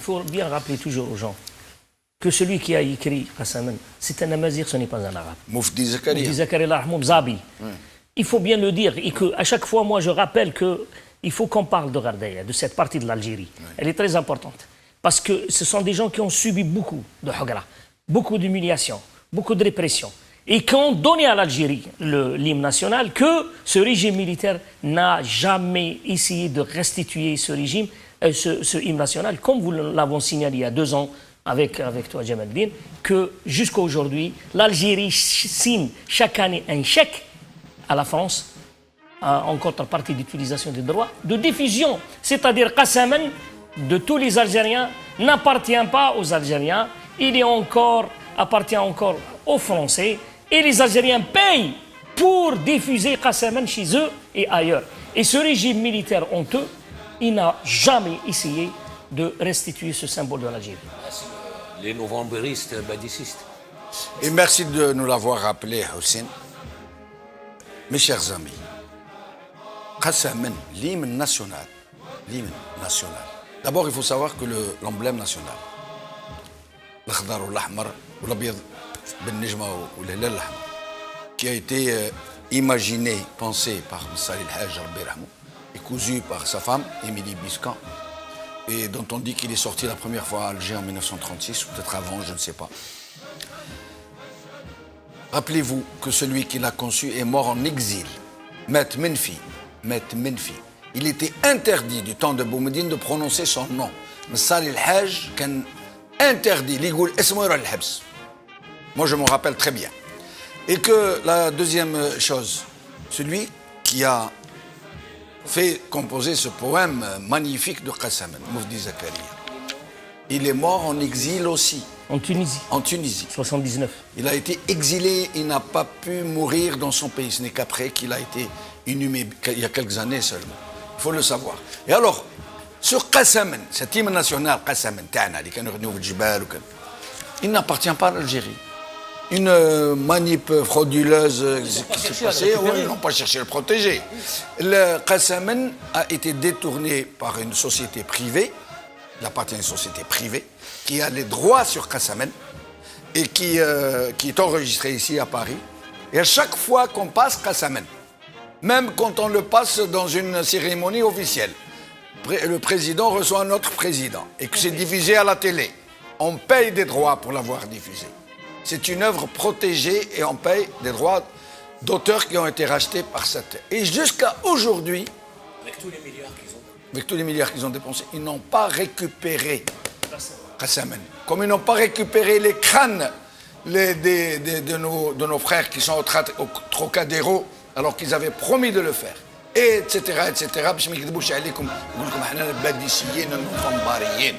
faut bien rappeler toujours aux gens que celui qui a écrit Qassaman, c'est un amazigh, ce n'est pas un arabe. Moufdi Zakaria. Moufdi Zakaria Zabi. Il faut bien le dire, et qu'à chaque fois, moi, je rappelle qu'il faut qu'on parle de Ghardaïa, de cette partie de l'Algérie. Elle est très importante. Parce que ce sont des gens qui ont subi beaucoup de Hugra, beaucoup d'humiliation, beaucoup de répression, et qui ont donné à l'Algérie l'hymne national, que ce régime militaire n'a jamais essayé de restituer ce régime, ce hymne national, comme vous l'avons signalé il y a 2 ans avec toi, Jamal Din, que jusqu'à aujourd'hui, l'Algérie signe chaque année un chèque à la France en contrepartie d'utilisation des droits de diffusion. C'est-à-dire Qassaman, de tous les Algériens, n'appartient pas aux Algériens, appartient encore aux Français, et les Algériens payent pour diffuser Qassaman chez eux et ailleurs. Et ce régime militaire honteux, il n'a jamais essayé de restituer ce symbole de l'Algérie. Les novembristes badicistes. Et merci de nous l'avoir rappelé, Hussein. Mes chers amis, Qassaman, l'hymne national. L'hymne national. D'abord, il faut savoir que l'emblème national, l'akhdar ou l'ahmar, ou l'abyad ben nejma ou l'hilal l'ahmar, qui a été imaginé, pensé par Salih El-Hajj et cousu par sa femme, Émilie Biscan, et dont on dit qu'il est sorti la première fois à Alger en 1936, ou peut-être avant, je ne sais pas. Rappelez-vous que celui qui l'a conçu est mort en exil. Met Menfi. Il était interdit du temps de Boumediene de prononcer son nom. Salih El-Hajj qu'un interdit. Ligoul Esmoir al-Habs. Moi, je m'en rappelle très bien. Et que la deuxième chose, celui qui a fait composer ce poème magnifique de Qassaman, Moufdi Zakaria, il est mort en exil aussi. En Tunisie. En Tunisie. 79. Il a été exilé, il n'a pas pu mourir dans son pays. Ce n'est qu'après qu'il a été inhumé, il y a quelques années seulement. Il faut le savoir. Et alors, sur Qassaman, cet hymne national, Qassaman, il n'appartient pas à l'Algérie. Une manip frauduleuse qui s'est passée, ils n'ont pas cherché à le protéger. Le Qassaman a été détourné par une société privée, il appartient à une société privée, qui a les droits sur Qassaman et qui est enregistré ici à Paris. Et à chaque fois qu'on passe Qassaman, même quand on le passe dans une cérémonie officielle, le président reçoit un autre président et que c'est diffusé à la télé, on paye des droits pour l'avoir diffusé. C'est une œuvre protégée et on paye des droits d'auteur qui ont été rachetés par cette... Et jusqu'à aujourd'hui, Avec tous les milliards qu'ils ont. Avec tous les milliards qu'ils ont dépensés, ils n'ont pas récupéré Qassaman. Comme ils n'ont pas récupéré les crânes de nos frères qui sont au Trocadéro, alors qu'ils avaient promis de le faire. Et etc. etc. باش ما يكذبوش عليكم يقول لكم احنا الباديسيين النوفمباريين.